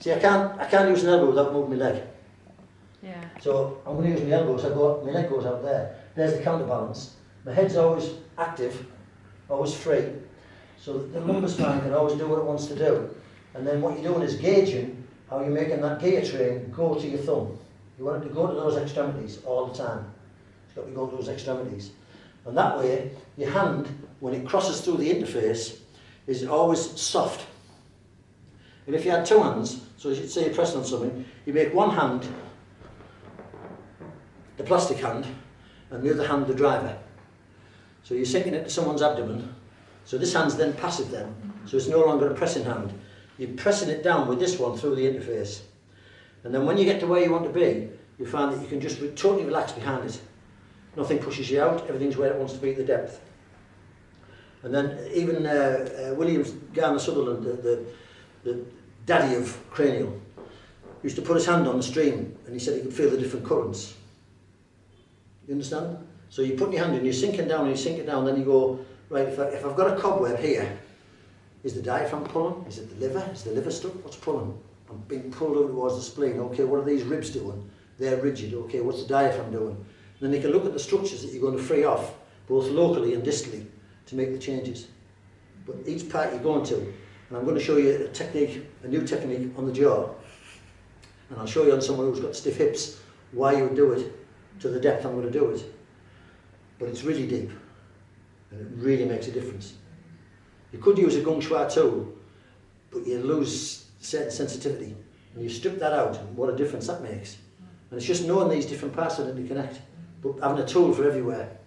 See, I can't use an elbow without moving my leg. Yeah. So I'm going to use my elbow, so my leg goes out there. There's the counterbalance. My head's always active, always free. So the lumbar spine can always do what it wants to do. And then what you're doing is gauging how you're making that gear train go to your thumb. You want it to go to those extremities all the time. It's got to go to those extremities. And that way, your hand, when it crosses through the interface, is always soft. And if you had two hands, so as you say you're pressing on something, you make one hand the plastic hand, and the other hand the driver. So you're sinking it to someone's abdomen, so this hand's then passive then, so it's no longer a pressing hand. You're pressing it down with this one through the interface. And then when you get to where you want to be, you find that you can just totally relax behind it. Nothing pushes you out, everything's where it wants to be at the depth. And then even William Garner Sutherland, the daddy of cranial, used to put his hand on the stream and he said he could feel the different currents. You understand? So you're putting your hand in, you're sinking down and you sink it down, then you go, right, if I've got a cobweb here, is the diaphragm pulling? Is it the liver? Is the liver stuck? What's pulling? I'm being pulled over towards the spleen. Okay, what are these ribs doing? They're rigid. Okay, what's the diaphragm doing? And then you can look at the structures that you're going to free off, both locally and distally, to make the changes. But each part you're going to, and I'm going to show you a technique, a new technique on the jaw, and I'll show you on someone who's got stiff hips why you would do it to the depth I'm going to do it. But it's really deep, and it really makes a difference. You could use a gung shui tool, but you lose certain sensitivity, and you strip that out, and what a difference that makes. And it's just knowing these different parts that interconnect, but having a tool for everywhere.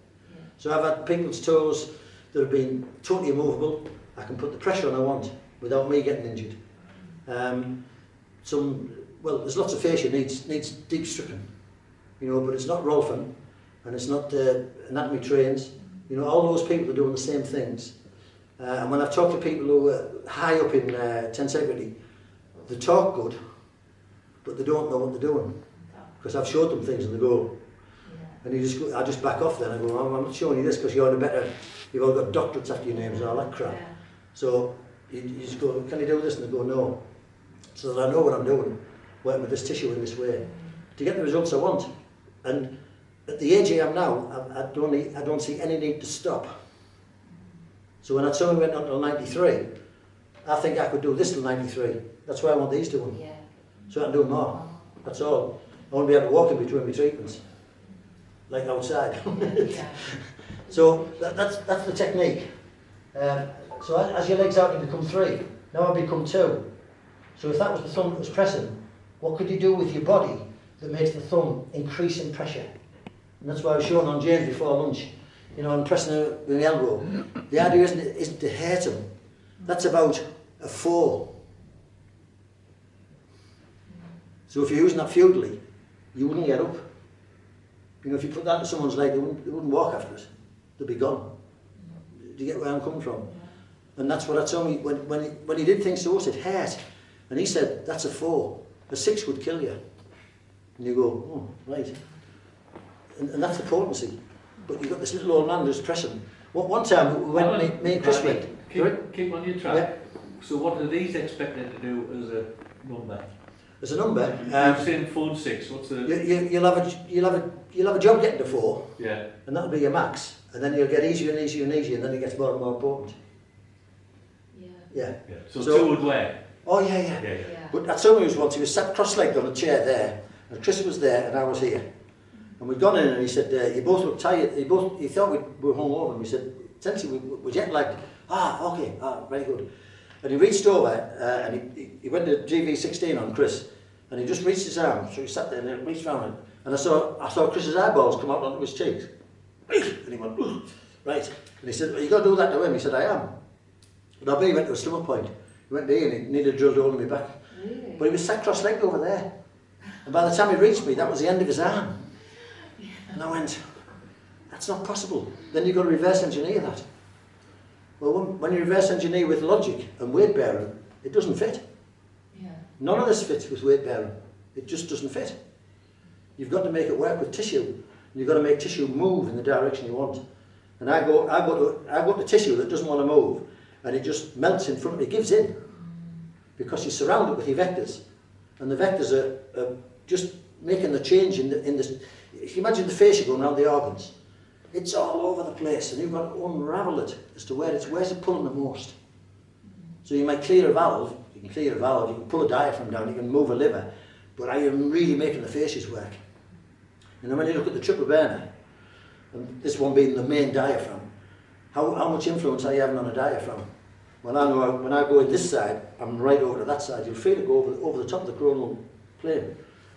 So I've had people's toes that have been totally immovable. I can put the pressure on I want without me getting injured. Well, there's lots of fascia needs deep stripping, you know, but it's not Rolfing, and it's not anatomy trains. You know, all those people are doing the same things. And when I've talked to people who are high up in tensegrity, they talk good, but they don't know what they're doing. Because I've showed them things and they go, and I just back off then. I go, I'm not showing you this because you're you've all got doctorates after your names and all that crap. Yeah. So you just go, can you do this? And they go, no. So that I know what I'm doing, working with this tissue in this way, to get the results I want. And at the age I am now, I don't see any need to stop. So when I told me went on till 93, I think I could do this till 93. That's why I want these doing. Yeah. So I can do more. That's all. I want to be able to walk in between my treatments, like outside. Yeah. So that's the technique. So as your legs out, you become 3. Now I become 2. So if that was the thumb that was pressing, what could you do with your body that makes the thumb increase in pressure? And that's why I was showing on James before lunch. You know, I'm pressing with my elbow. The idea isn't to hurt him. That's about a 4. So if you're using that feudally, you wouldn't get up. You know, if you put that to someone's leg, they wouldn't walk after it. They'd be gone. Do you get where I'm coming from? And that's what I told me when he did things to us, it hurt. And he said, that's a 4. A 6 would kill you. And you go, oh, right. And that's the potency. But you've got this little old man who's pressing. One time, we went, me and Chris went. Keep on your track. Yeah. So what are these expected to do as a number? As a number? You've seen 4 and 6. What's the? You'll have a job getting to 4. Yeah. And that'll be your max. And then you'll get easier and easier and easier, and then it gets more and more important. Yeah. So 2 would work. Oh yeah. But at some once he was sat cross-legged on a chair there, and Chris was there, and I was here. And we'd gone in, and he said, "You both look tired." He thought we were hungover, and we said, "Essentially, we're jet lagged." Okay, very good. And he reached over, and he went to GV16 on Chris, and he just reached his arm, so he sat there and reached round it, and I saw Chris's eyeballs come out onto his cheeks, and he went, right. And he said, well, "You got to do that to him." He said, "I am." But I bet he went to a stomach point. He went there and he needed a drill hole in my back. Really? But he was sat cross-legged over there. And by the time he reached me, that was the end of his arm. Yeah. And I went, that's not possible. Then you've got to reverse engineer that. Well, when you reverse engineer with logic and weight bearing, it doesn't fit. Yeah. None of this fits with weight bearing. It just doesn't fit. You've got to make it work with tissue. And you've got to make tissue move in the direction you want. And I go to tissue that doesn't want to move, and it just melts in front of it, gives in. Because you surround it with your vectors, And the vectors are just making the change in the. If you imagine the fascia going around the organs, it's all over the place, and you've got to unravel it as to where's it pulling the most. So you might clear a valve, you can pull a diaphragm down, you can move a liver, but are you really making the fascias work? And then when you look at the triple burner, and this one being the main diaphragm, how much influence are you having on a diaphragm? Well, I know when I go in this side, I'm right over to that side. You'll feel it go over the top of the coronal plane.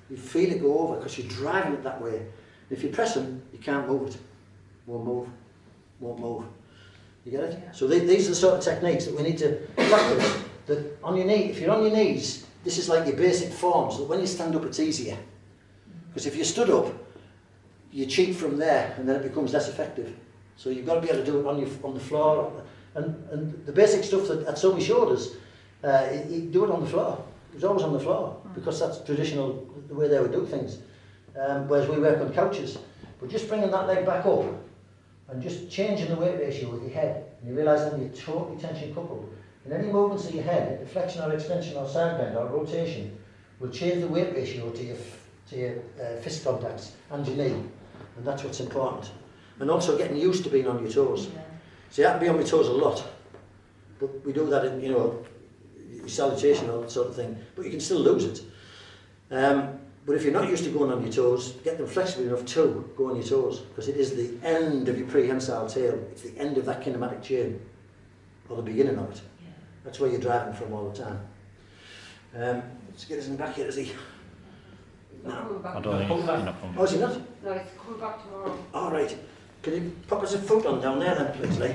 You feel it go over because you're driving it that way. If you press them, you can't move it. Won't move. You get it? Yeah. So these are the sort of techniques that we need to practice. That on your knee, if you're on your knees, this is like your basic form, so that when you stand up, it's easier. Because if you stood up, you cheat from there, and then it becomes less effective. So you've got to be able to do it on the floor, and the basic stuff that Atsumi showed us, you do it on the floor. It was always on the floor, because that's traditional, the way they would do things. Whereas we work on couches. But just bringing that leg back up, and just changing the weight ratio with your head, and you realise that you're totally tension coupled. And any movements of your head, flexion or extension or side bend or rotation, will change the weight ratio to your fist contacts and your knee, and that's what's important. And also getting used to being on your toes. Yeah. See, I have to be on my toes a lot, but we do that in, you know, your salutation or that sort of thing, but you can still lose it. But if you're not used to going on your toes, get them flexible enough to go on your toes, because it is the end of your prehensile tail. It's the end of that kinematic chain, or the beginning of it. Yeah. That's where you're driving from all the time. Let's get us in the back here, is he? No. I don't think he's not Oh, is he not? No, it's coming back tomorrow. All right. Can you pop us a foot on down there then, please, Lee?